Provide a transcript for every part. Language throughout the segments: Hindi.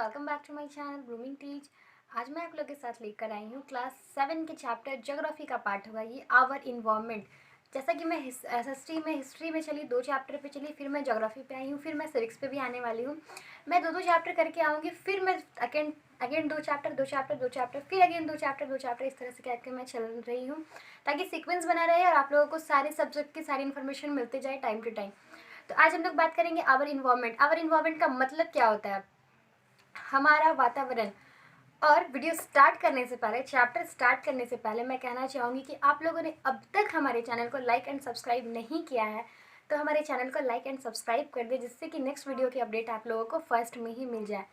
Welcome back to my channel grooming teach. आज मैं आप लोग के साथ लेकर आई हूँ क्लास 7 के चैप्टर ज्योग्राफी का पार्ट होगा ये आवर इन्वायरमेंट। जैसा कि मैं हिस्ट्री में चली 2 चैप्टर पे चली, फिर मैं ज्योग्राफी पे आई हूँ, फिर मैं सिविक्स पे भी आने वाली हूँ। मैं दो चैप्टर करके आऊँगी, फिर मैं अगेन 2 चैप्टर, फिर अगेन 2 चैप्टर, इस तरह से करके मैं चल रही हूँ ताकि सीक्वेंस बना रहे और आप लोगों को सारे सब्जेक्ट की सारी इन्फॉर्मेशन मिलती जाए टाइम टू टाइम। तो आज हम लोग बात करेंगे आवर इन्वायरमेंट। आवर इन्वायरमेंट का मतलब क्या होता है? हमारा वातावरण। और वीडियो स्टार्ट करने से पहले, चैप्टर स्टार्ट करने से पहले मैं कहना चाहूँगी कि आप लोगों ने अब तक हमारे चैनल को लाइक एंड सब्सक्राइब नहीं किया है तो हमारे चैनल को लाइक एंड सब्सक्राइब कर दे, जिससे कि नेक्स्ट वीडियो की अपडेट आप लोगों को फर्स्ट में ही मिल जाए।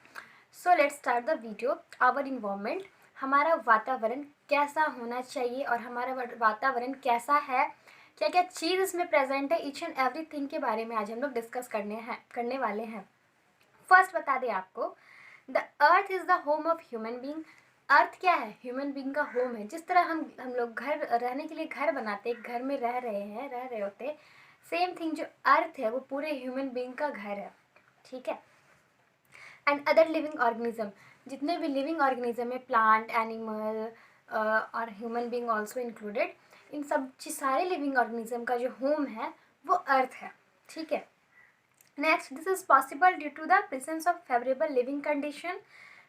So let's start the video. Our environment, हमारा वातावरण कैसा होना चाहिए और हमारा वातावरण कैसा है, क्या क्या चीज़ इसमें प्रेजेंट है, ईच एंड एवरीथिंग के बारे में आज हम लोग डिस्कस करने वाले हैं। फर्स्ट बता दें आपको, the earth is the home of human being. Earth क्या है? ह्यूमन बींग का होम है। जिस तरह हम लोग घर रहने के लिए घर बनाते, एक घर में रह रहे होते, सेम थिंग जो अर्थ है वो पूरे ह्यूमन बींग का घर है। ठीक है। एंड अदर लिविंग ऑर्गेनिज्म, जितने भी लिविंग ऑर्गेनिज्म है, प्लांट, एनिमल और ह्यूमन बींग ऑल्सो इंक्लूडेड, इन सब सारे लिविंग ऑर्गेनिज्म का जो होम है वो अर्थ है। ठीक है। Next, this is possible due to the presence of favorable living condition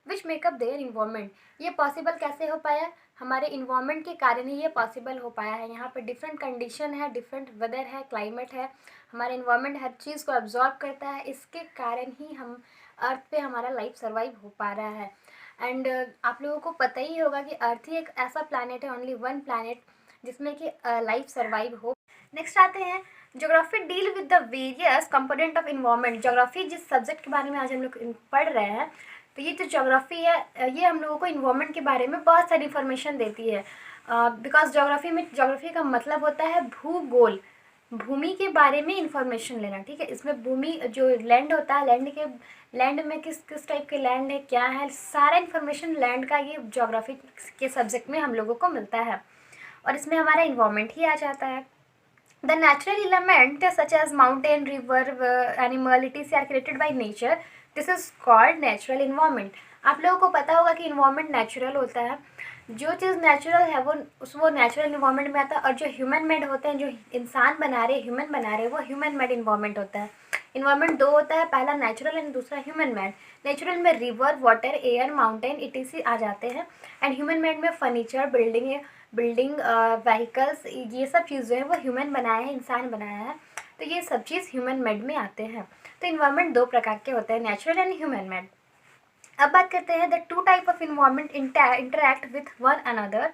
which make up their environment. ये पॉसिबल कैसे हो पाया? हमारे इन्वायरमेंट के कारण ही ये पॉसिबल हो पाया है। यहाँ पर डिफरेंट कंडीशन है, डिफरेंट वेदर है, क्लाइमेट है, हमारा इन्वायरमेंट हर चीज़ को एब्जॉर्ब करता है। इसके कारण ही हम अर्थ पे हमारा लाइफ सर्वाइव हो पा रहा है। एंड आप लोगों को पता ही होगा कि अर्थ ही एक ऐसा प्लानट है, ओनली वन प्लानट, जिसमें कि लाइफ सर्वाइव हो। नेक्स्ट आते हैं, geography deal with the various component of environment. Geography जिस सब्जेक्ट के बारे में आज हम लोग पढ़ रहे हैं, तो ये जो ज्योग्राफी है ये हम लोगों को इन्वायरमेंट के बारे में बहुत सारी इन्फॉर्मेशन देती है। बिकॉज ज्योग्राफी का मतलब होता है भूगोल, भूमि के बारे में इंफॉर्मेशन लेना। ठीक है। इसमें भूमि जो लैंड होता है, लैंड में किस किस टाइप के लैंड है, क्या है, सारा इन्फॉर्मेशन लैंड का ये ज्योग्राफी के सब्जेक्ट में हम लोगों को मिलता है और इसमें हमारा इन्वायरमेंट ही आ जाता है। The natural element such as mountain, river, animal, etc. are created by nature. This is called natural environment. आप लोगों को पता होगा कि इन्वायरमेंट नेचुरल होता है। जो चीज़ नेचुरल है वो नेचुरल इन्वायरमेंट में आता है, और जो ह्यूमन मेड होते हैं, जो इंसान बना रहे, ह्यूमन बना रहे, वो ह्यूमन मेड इन्वायरमेंट होता है। इन्वायरमेंट दो होता है, पहला नेचुरल एंड दूसरा ह्यूमन मेड। नेचुरल में river, water, air, mountain etc. आ जाते हैं, एंड ह्यूमन मेड में फर्नीचर, बिल्डिंग, व्हीकल्स, ये सब चीज़ जो है वो ह्यूमन बनाया है, इंसान बनाया है। तो ये सब चीज़ ह्यूमन मेड में आते हैं। तो इन्वायरमेंट दो प्रकार के होते हैं, नेचुरल एंड ह्यूमन मेड। अब बात करते हैं, the two type of environment interact with one another.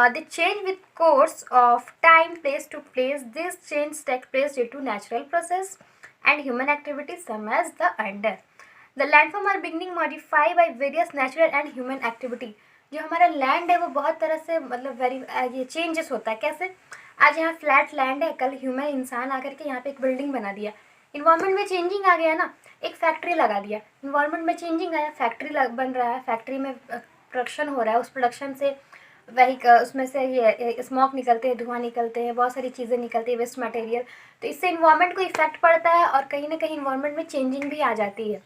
The change with course of time, place to place. This change take place due to natural process and human activity some age the under. The landform are beginning modify by various natural and human activity. जो हमारा लैंड है वो बहुत तरह से मतलब ये चेंजेस होता है। कैसे? आज यहाँ फ्लैट लैंड है, कल ह्यूमन इंसान आकर के यहाँ पे एक बिल्डिंग बना दिया, इन्वायरमेंट में चेंजिंग आ गया ना। एक फैक्ट्री लगा दिया, इन्वायरमेंट में चेंजिंग आया, फैक्ट्री बन रहा है, फैक्ट्री में प्रोडक्शन हो रहा है, उस प्रोडक्शन से उसमें से ये स्मोक निकलते हैं, धुआं निकलते हैं, बहुत सारी चीज़ें निकलती है, वेस्ट मटेरियल। तो इससे इन्वायरमेंट को इफेक्ट पड़ता है और कहीं ना कहीं इन्वायरमेंट में चेंजिंग भी आ जाती है।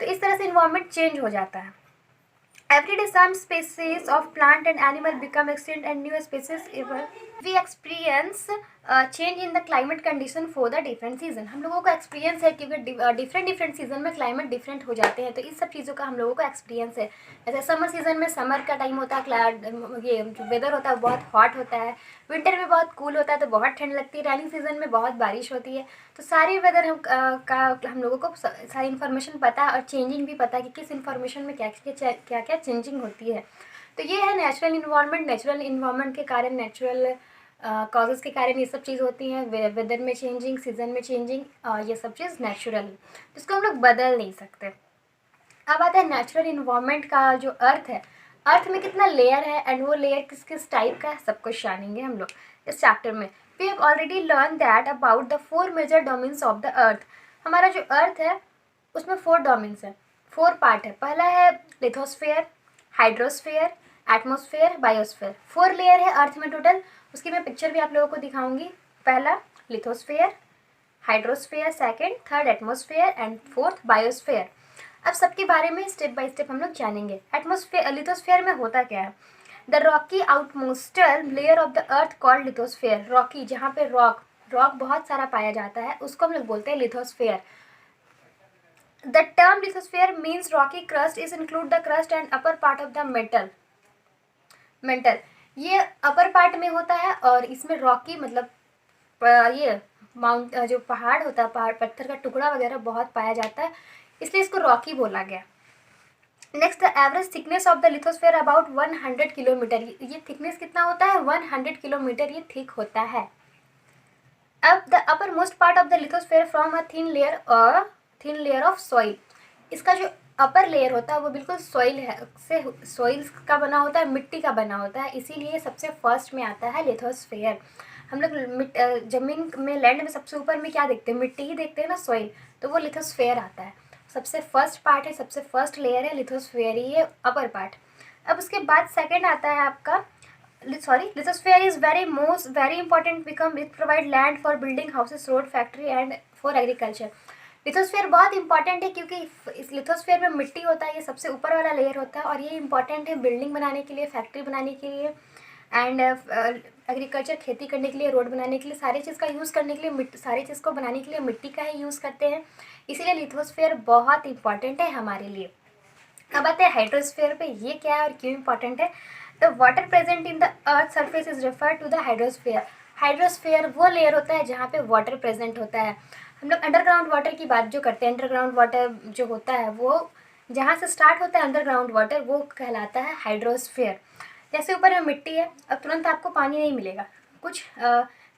तो इस तरह से इन्वायरमेंट चेंज हो जाता है। Every day some species of plant and animal become extinct and new species evolve. We experience change in the climate condition for the different season. हम लोगों को एक्सपीरियंस है क्योंकि डिफरेंट सीजन में क्लाइमेट डिफरेंट हो जाते हैं, तो इस सब चीज़ों का हम लोगों को एक्सपीरियंस है। जैसे समर सीजन में समर का टाइम होता है, ये जो वेदर होता है बहुत हॉट होता है, विंटर में बहुत कूल होता है तो बहुत ठंड लगती है, रेनी सीजन में बहुत बारिश होती है। तो सारे वेदर हम लोगों को सारी इन्फॉर्मेशन पता है और चेंजिंग भी पता है कि किस इन्फॉर्मेशन में क्या क्या चेंजिंग होती है। तो ये है नेचुरल इन्वायरमेंट। नेचुरल इन्वायरमेंट के कारण, नेचुरल कॉजेज़ के कारण ये सब चीज़ होती हैं, वेदर में चेंजिंग, सीजन में चेंजिंग, ये सब चीज़ नेचुरल, जिसको हम लोग बदल नहीं सकते। अब आता है नेचुरल इन्वायरमेंट का जो अर्थ है, अर्थ में कितना लेयर है एंड वो लेयर किस किस टाइप का है, सब कुछ जानेंगे हम लोग इस चैप्टर में। We have already learn that about the 4 major domains of the earth. हमारा जो अर्थ है उसमें 4 डोमेन्स है, 4 पार्ट है। पहला है lithosphere, hydrosphere, atmosphere, biosphere. 4 layer है अर्थ में टोटल। उसकी मैं पिक्चर भी आप लोगों को दिखाऊंगी। पहला lithosphere, hydrosphere, second, third atmosphere and fourth biosphere. अब सबके बारे में स्टेप बाय स्टेप हम लोग जानेंगे। एटमोस्फेयर, लिथोस्फेयर में होता क्या है? The rocky outermost layer of the earth called lithosphere. Rocky, जहाँ पे रॉक बहुत सारा पाया जाता है, उसको हम लोग बोलते हैं lithosphere. The term lithosphere means Rocky crust is include the crust and upper part of the mental. ये अपर पार्ट में होता है और इसमें रॉकी मतलब ये माउंट जो पहाड़ होता है, पहाड़ पत्थर का टुकड़ा वगैरह बहुत पाया जाता है, इसलिए इसको रॉकी बोला गया। Next, the average thickness of the lithosphere about 100 kilometre. ये थिकनेस कितना होता है? 100 किलोमीटर ये थिक होता है। अब the upper most part of the lithosphere from a thin layer of soil. इसका जो अपर लेयर होता है वो बिल्कुल सॉइल का बना होता है, मिट्टी का बना होता है, इसीलिए सबसे फर्स्ट में आता है लिथोस्फेयर। हम लोग जमीन में, लैंड में सबसे ऊपर में क्या देखते हैं? मिट्टी ही देखते हैं ना, सॉइल, तो वो लिथोस्फेयर आता है। सबसे फर्स्ट पार्ट है, सबसे फर्स्ट लेयर है लिथोस्फेयर, ये अपर पार्ट। अब उसके बाद सेकेंड आता है आपका lithosphere is very important because it provide land for building houses, road, factory and for agriculture। Lithosphere बहुत इंपॉर्टेंट है क्योंकि इस लिथोस्फेयर में मिट्टी होता है, ये सबसे ऊपर वाला लेयर होता है और ये इंपॉर्टेंट है बिल्डिंग बनाने के लिए, फैक्ट्री बनाने के लिए एंड एग्रीकल्चर, खेती करने के लिए, रोड बनाने के लिए, सारी चीज़ का यूज़ करने के लिए, सारी चीज़ को बनाने के लिए मिट्टी का ही यूज़ करते हैं, इसीलिए लिथोस्फेयर बहुत इंपॉर्टेंट है हमारे लिए। अब आते हैं हाइड्रोस्फेयर पे, ये क्या है और क्यों इंपॉर्टेंट है? The water present in the earth surface is refer to the hydrosphere. Hydrosphere वो लेयर होता है जहाँ पे वाटर प्रेजेंट होता है। हम लोग अंडरग्राउंड वाटर की बात जो करते हैं, अंडरग्राउंड वाटर जो होता है वो जहाँ से स्टार्ट होता है अंडरग्राउंड वाटर, वो कहलाता है हाइड्रोस्फेयर। जैसे ऊपर में मिट्टी है, अब तुरंत आपको पानी नहीं मिलेगा, कुछ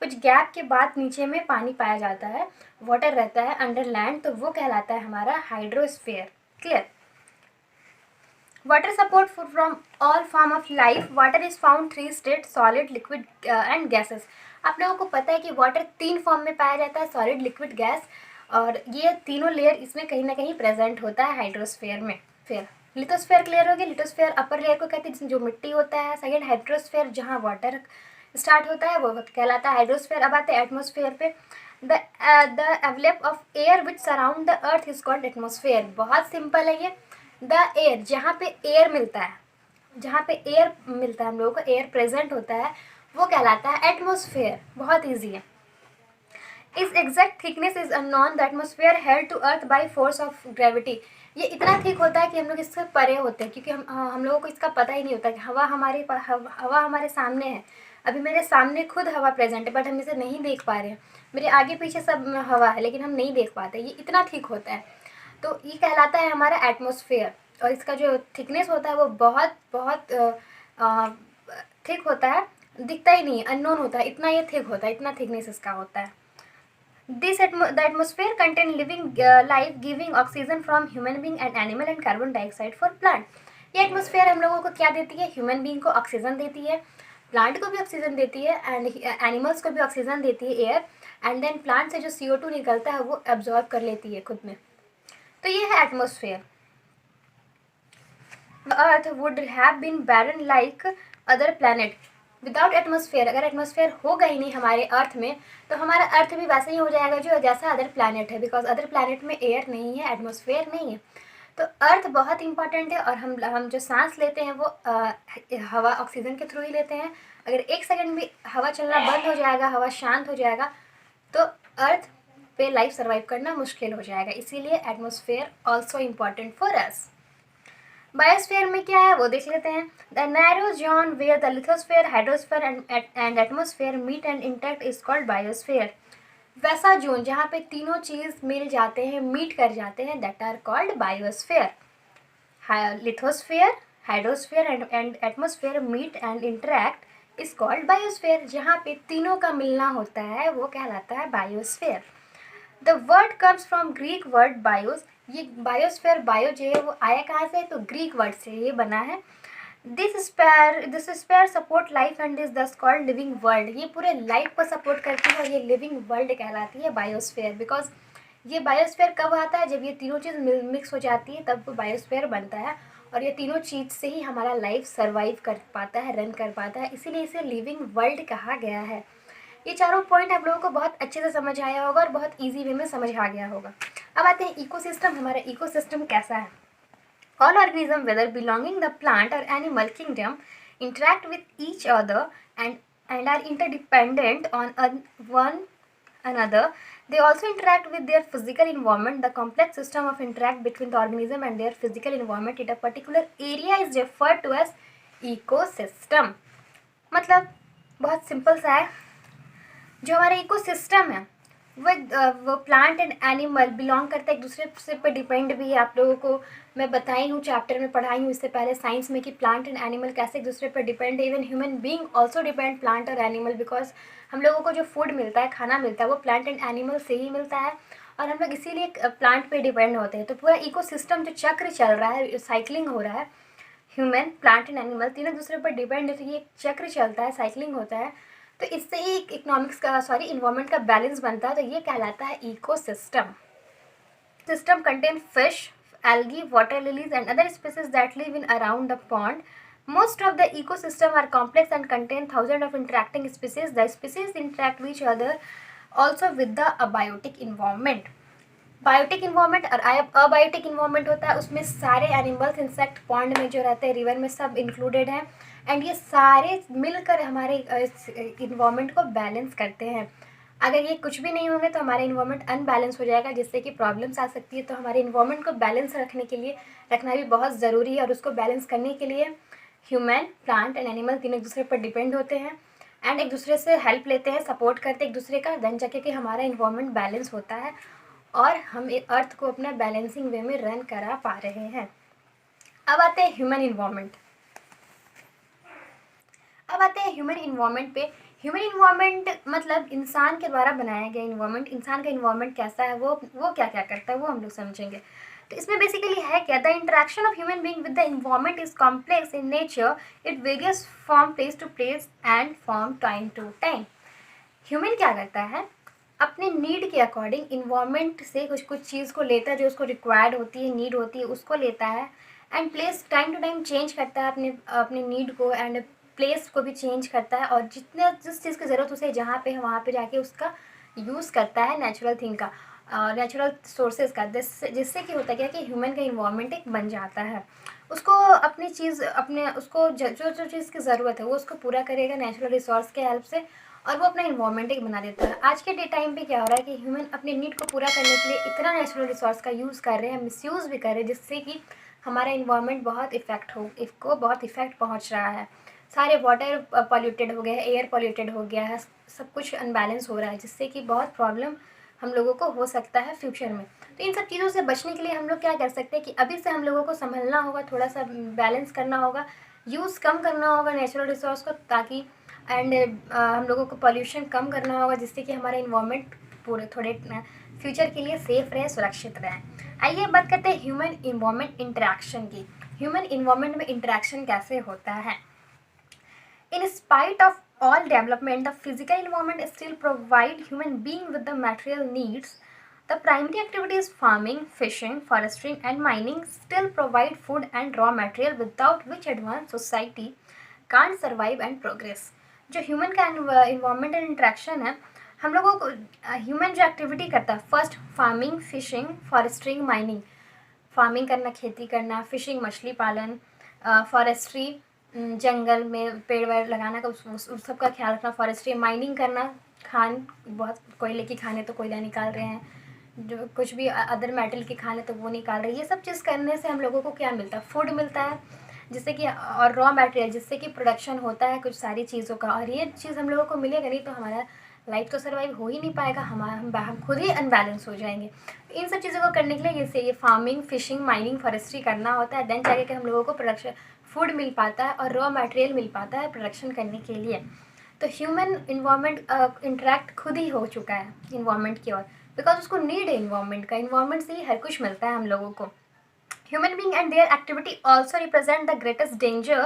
गैप के बाद नीचे में पानी पाया जाता है, वाटर रहता है अंडर लैंड, तो वो कहलाता है हमारा hydrosphere. Clear? Water support from all form of life. Water is found 3 states: solid, liquid and gases। आप लोगों को पता है कि वाटर 3 फॉर्म में पाया जाता है, सॉलिड, लिक्विड, गैस, और ये तीनों लेयर इसमें कहीं ना कहीं प्रेजेंट होता है हाइड्रोस्फेयर में। फिर लिथोस्फेयर क्लियर हो गया। लिथोस्फेयर अपर लेयर को कहते हैं जो मिट्टी होता है। सेकेंड हाइड्रोस्फेयर जहाँ वाटर स्टार्ट होता है वो कहलाता है हाइड्रोस्फेयर। अब आते हैं एटमोस्फेयर पे। The envelope of air which surround the earth is called atmosphere. बहुत सिंपल है ये। द एयर, जहाँ पे एयर मिलता है, हम लोगों को एयर प्रेजेंट होता है, वो कहलाता है एटमोस्फेयर। बहुत ईजी है। इस exact thickness is unknown. The atmosphere held to earth by force of gravity. ये इतना थिक होता है कि हम लोग इससे परे होते हैं, क्योंकि हम लोगों को इसका पता ही नहीं होता कि हवा हमारे सामने है। अभी मेरे सामने खुद हवा प्रेजेंट है, बट हम इसे नहीं देख पा रहे हैं। मेरे आगे पीछे सब हवा है, लेकिन हम नहीं देख पाते। ये इतना थिक होता है, तो ये कहलाता है हमारा एटमॉस्फेयर। और इसका जो थिकनेस होता है वो बहुत बहुत थिक होता है, दिखता ही नहीं है, अननोन होता है, इतना ये थिक होता है, इतना थिकनेस इसका होता है। The atmosphere contain living life giving oxygen from human being and animal and carbon dioxide for plant. ये एटमॉस्फेयर हम लोगों को क्या देती है? ह्यूमन बींग को ऑक्सीजन देती है, प्लांट को भी ऑक्सीजन देती है एंड एनिमल्स को भी ऑक्सीजन देती है एयर, एंड देन प्लांट से जो CO2 निकलता है वो एब्जॉर्ब कर लेती है खुद में। तो ये है atmosphere. Earth would have been barren like other planet without atmosphere. अगर एटमॉस्फेयर होगा ही नहीं हमारे अर्थ में, तो हमारा अर्थ भी वैसे ही हो जाएगा जो जैसा अदर प्लैनेट है, बिकॉज अदर प्लैनेट में एयर नहीं है, एटमॉस्फेयर नहीं है। तो अर्थ बहुत इंपॉर्टेंट है, और हम जो सांस लेते हैं वो हवा ऑक्सीजन के थ्रू ही लेते हैं। अगर 1 सेकेंड भी हवा चलना बंद हो जाएगा, हवा शांत हो जाएगा, तो अर्थ पे लाइफ सर्वाइव करना मुश्किल हो जाएगा। इसीलिए atmosphere also important for us. Biosphere में क्या है वो देख लेते हैं। The narrow zone where the lithosphere, hydrosphere and atmosphere meet and intact is called biosphere. वैसा जोन जहाँ पे तीनों चीज मिल जाते हैं, मीट कर जाते हैं, that are called biosphere. Lithosphere, hydrosphere and atmosphere meet and interact is called biosphere. जहाँ पे तीनों का मिलना होता है वो कहलाता है biosphere. The word comes from Greek word BIOS. ये बायोस्फेयर, बायो जो है वो आया कहाँ से? तो ग्रीक वर्ड से ये बना है। This sphere support life and is thus called living world. ये पूरे लाइफ को सपोर्ट करती है और ये लिविंग वर्ल्ड कहलाती है बायोस्फेयर। बिकॉज ये बायोस्फेयर कब आता है? जब ये तीनों चीज़ मिक्स हो जाती है, तब वो बायोस्फेयर बनता है, और ये तीनों चीज़ से ही हमारा लाइफ सर्वाइव कर पाता है, रन कर पाता है, इसीलिए इसे लिविंग वर्ल्ड कहा गया है। ये चारों पॉइंट आप लोगों को बहुत अच्छे से समझ आया होगा और बहुत ईजी वे में समझ आ गया होगा। अब आते हैं इकोसिस्टम। हमारा इकोसिस्टम कैसा है? All organisms, whether belonging the plant or animal kingdom, interact with each other and are interdependent on one another. They also interact with their physical environment. The complex system of interact between the organism and their physical environment in a particular area is referred to as ecosystem. मतलब बहुत सिंपल सा है, जो हमारा इकोसिस्टम है वो प्लांट एंड एनिमल बिलोंग करते हैं, एक दूसरे से पे डिपेंड भी है। आप लोगों को मैं बताई हूँ, चैप्टर में पढ़ाई हूँ इससे पहले साइंस में कि प्लांट एंड एनिमल कैसे एक दूसरे पर डिपेंड है। Even human being also depend plant और एनिमल, बिकॉज हम लोगों को जो फूड मिलता है, खाना मिलता है, वो प्लांट एंड एनिमल से ही मिलता है और हम लोग इसीलिए प्लांट पे डिपेंड होते हैं। तो पूरा इकोसिस्टम जो चक्र चल रहा है, साइकिलिंग हो रहा है, ह्यूमन प्लांट एंड एनिमल तीनों दूसरे पर डिपेंड है, तो ये चक्र चलता है, साइकिलिंग होता है, तो इससे ही इकोनॉमिक्स का इन्वायरमेंट का बैलेंस बनता है, तो ये कहलाता है ecosystem. System contain fish, algae, water lilies and other species that live in around the pond. Most of the ecosystem are complex and contain thousands of interacting species. The species interact with each other also with the abiotic environment. Biotic environment और अबायोटिक इन्वायरमेंट होता है, उसमें सारे एनिमल्स, इंसेक्ट, पॉन्ड में जो रहते हैं, रिवर में, सब इंक्लूडेड हैं एंड ये सारे मिलकर हमारे इन्वायरमेंट को बैलेंस करते हैं। अगर ये कुछ भी नहीं होंगे तो हमारा इन्वायरमेंट अनबैलेंस हो जाएगा, जिससे कि प्रॉब्लम्स आ सकती है। तो हमारे इन्वायरमेंट को बैलेंस रखने के लिए रखना भी बहुत ज़रूरी है और उसको बैलेंस करने के लिए ह्यूमन, प्लांट एंड एनिमल तीनों एक दूसरे पर डिपेंड होते हैं एंड एक दूसरे से हेल्प लेते हैं, सपोर्ट करते हैं एक दूसरे का, देन जाके कि हमारा इन्वायरमेंट बैलेंस होता है और हम अर्थ को अपना बैलेंसिंग वे में रन करा पा रहे हैं। अब आते हैं ह्यूमन इन्वायरमेंट। पे ह्यूमन इन्वायरमेंट मतलब इंसान के द्वारा बनाया गया इन्वायरमेंट। इंसान का इन्वायरमेंट कैसा है, वो क्या क्या करता है, वो हम लोग समझेंगे। तो इसमें बेसिकली है क्या, the interaction of human being with the environment is complex in nature, it varies from place to place and from time to time. Human क्या करता है, अपने नीड के अकॉर्डिंग इन्वायरमेंट से कुछ चीज़ को लेता है, जो उसको रिक्वायर्ड होती है, नीड होती है, उसको लेता है and place time to time change करता है अपने नीड को एंड प्लेस को भी चेंज करता है और जिस चीज़ की ज़रूरत उसे जहाँ पे है वहाँ पे जाके उसका यूज़ करता है, नेचुरल थिंग का, नेचुरल सोर्सेज का, जिससे कि होता क्या कि ह्यूमन का इन्वायरमेंट एक बन जाता है। उसको अपनी चीज़ उसको जो चीज़ की ज़रूरत है वो उसको पूरा करेगा नेचुरल रिसोर्स के हेल्प से और वो अपना इन्वायरमेंट एक बना देता है। आज के टाइम पे क्या हो रहा है कि ह्यूमन अपने नीड को पूरा करने के लिए इतना नेचुरल रिसोर्स का यूज़ कर रहे हैं, मिसयूज़ भी कर रहे हैं, जिससे कि हमारा इन्वायरमेंट बहुत इफ़ेक्ट पहुँच रहा है। सारे वाटर पॉल्यूटेड हो गए हैं, एयर पॉल्यूटेड हो गया है, सब कुछ अनबैलेंस हो रहा है, जिससे कि बहुत प्रॉब्लम हम लोगों को हो सकता है फ्यूचर में। तो इन सब चीज़ों से बचने के लिए हम लोग क्या कर सकते हैं कि अभी से हम लोगों को संभलना होगा, थोड़ा सा बैलेंस करना होगा, यूज़ कम करना होगा नेचुरल रिसोर्स को, ताकि एंड हम लोगों को पॉल्यूशन कम करना होगा, जिससे कि हमारा इन्वायरमेंट पूरे थोड़े फ्यूचर के लिए सेफ रहे, सुरक्षित रहे। आइए बात करते हैं ह्यूमन इन्वायरमेंट इंटरेक्शन की। ह्यूमन इन्वायरमेंट में इंटरेक्शन कैसे होता है। In spite of all development, the physical environment still provide human being with the material needs. The primary activities farming, fishing, forestry and mining still provide food and raw material without which advanced society can't survive and progress. जो ह्यूमन का इन्वायरमेंटल इंट्रैक्शन है, हम लोगों को ह्यूमन जो एक्टिविटी करता है, first farming, fishing, forestry, mining. Farming करना, खेती करना, फिशिंग मछली पालन, फॉरेस्ट्री जंगल में पेड़ वेड़ लगाना का उस सब का ख्याल रखना, फॉरेस्ट्री माइनिंग करना, बहुत कोयले की खाने तो कोयला निकाल रहे हैं, जो कुछ भी अदर मेटल की खाने तो वो निकाल रहे हैं। ये सब चीज़ करने से हम लोगों को क्या मिलता है, फूड मिलता है, जिससे कि और रॉ मटेरियल, जिससे कि प्रोडक्शन होता है कुछ सारी चीज़ों का, और ये चीज़ हम लोगों को मिलेगा नहीं तो हमारा लाइफ तो सर्वाइव हो ही नहीं पाएगा, हम खुद ही अनबैलेंस हो जाएंगे। इन सब चीज़ों को करने के लिए ये फार्मिंग, फिशिंग, माइनिंग, फॉरेस्ट्री करना होता है, देन जाके कि हम लोगों को प्रोडक्शन फूड मिल पाता है और रॉ मटेरियल मिल पाता है प्रोडक्शन करने के लिए। तो ह्यूमन इन्वायरमेंट इंटरेक्ट खुद ही हो चुका है इन्वायरमेंट की ओर, बिकॉज उसको नीड है इन्वायरमेंट का, इन्वायरमेंट से ही हर कुछ मिलता है हम लोगों को। Human being and their activity also represent the greatest danger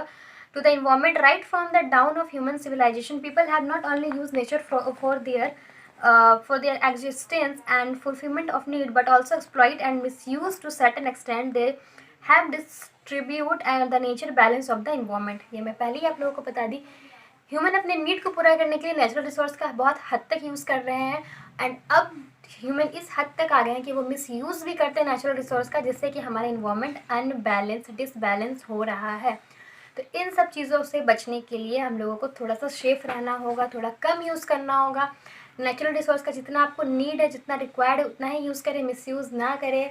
to the environment. Right from the dawn of human civilization, people have not only used nature for their existence and fulfillment of need, but also exploit and misuse to certain extent. They have distribute the nature balance of the environment. ये मैं पहले ही आप लोगों को बता दी। ह्यूमन अपने नीड को पूरा करने के लिए नेचुरल रिसोर्स का बहुत हद तक यूज़ कर रहे हैं एंड अब ह्यूमन इस हद तक आ गए हैं कि वो मिसयूज़ भी करते हैं नेचुरल रिसोर्स का, जिससे कि हमारा इन्वायरमेंट अनबैलेंस डिसबैलेंस हो रहा है। तो इन सब चीज़ों से बचने के लिए हम लोगों को थोड़ा सा सेफ रहना होगा, थोड़ा कम यूज़ करना होगा। नेचुरल रिसोर्स का जितना आपको नीड है, जितना रिक्वायर्ड है उतना ही यूज़ करें, मिसयूज़ ना करें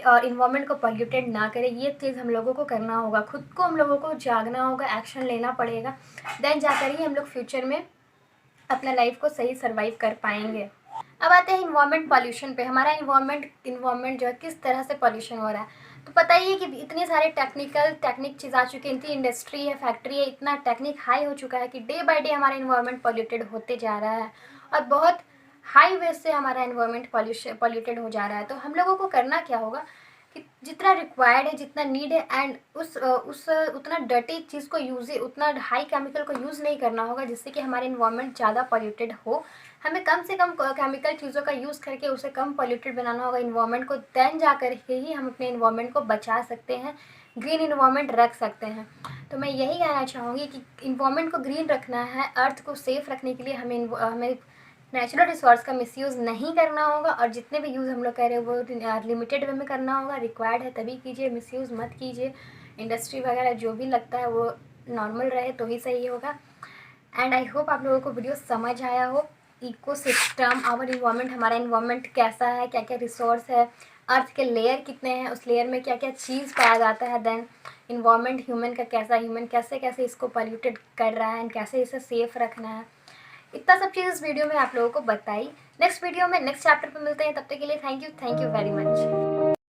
और इन्वायरमेंट को पॉल्यूटेड ना करें। ये चीज़ हम लोगों को करना होगा, खुद को हम लोगों को जागना होगा, एक्शन लेना पड़ेगा। देन जाकर ही हम लोग फ्यूचर में अपना लाइफ को सही सर्वाइव कर पाएंगे। अब आते हैं इन्वायरमेंट पॉल्यूशन पे। हमारा इन्वायरमेंट जो है किस तरह से पॉल्यूशन हो रहा है। तो पता ही है कि इतने सारे टेक्निक चीज़ आ चुकी है, इतनी इंडस्ट्री है, फैक्ट्री है, इतना टेक्निक हाई हो चुका है कि डे बाय डे हमारा इन्वायरमेंट पॉल्यूटेड होते जा रहा है और बहुत हाई वे से हमारा इन्वायरमेंट पॉल्यूटेड हो जा रहा है। तो हम लोगों को करना क्या होगा कि जितना रिक्वायर्ड है, जितना नीड है, एंड उस उतना डर्टी चीज़ को उतना हाई केमिकल को यूज़ नहीं करना होगा जिससे कि हमारे इन्वायरमेंट ज़्यादा पॉल्यूटेड हो। हमें कम से कम केमिकल चीज़ों का यूज़ करके उसे कम पॉल्यूटेड बनाना होगा इन्वायरमेंट को। देन जा कर के ही हम अपने इन्वायरमेंट को बचा सकते हैं, ग्रीन इन्वायरमेंट रख सकते हैं। तो मैं यही कहना चाहूँगी कि इन्वायरमेंट को ग्रीन रखना है, अर्थ को सेफ रखने के लिए हमें नेचुरल रिसोर्स का मिसयूज़ नहीं करना होगा और जितने भी यूज़ हम लोग कर रहे हैं वो लिमिटेड वे में करना होगा। रिक्वायर्ड है तभी कीजिए, मिसयूज़ मत कीजिए। इंडस्ट्री वगैरह जो भी लगता है वो नॉर्मल रहे तो ही सही होगा। एंड आई होप आप लोगों को वीडियो समझ आया हो। इकोसिस्टम, आवर इन्वायरमेंट, हमारा इन्वायरमेंट कैसा है, क्या क्या रिसोर्स है, अर्थ के लेयर कितने हैं, उस लेयर में क्या क्या चीज़ पाया जाता है, देन इन्वायरमेंट ह्यूमन का कैसा, ह्यूमन कैसे कैसे इसको पॉल्यूटेड कर रहा है एंड कैसे इसे सेफ रखना है, इतना सब चीज़ इस वीडियो में आप लोगों को बताई। नेक्स्ट वीडियो में नेक्स्ट चैप्टर पे मिलते हैं, तब तक के लिए थैंक यू वेरी मच।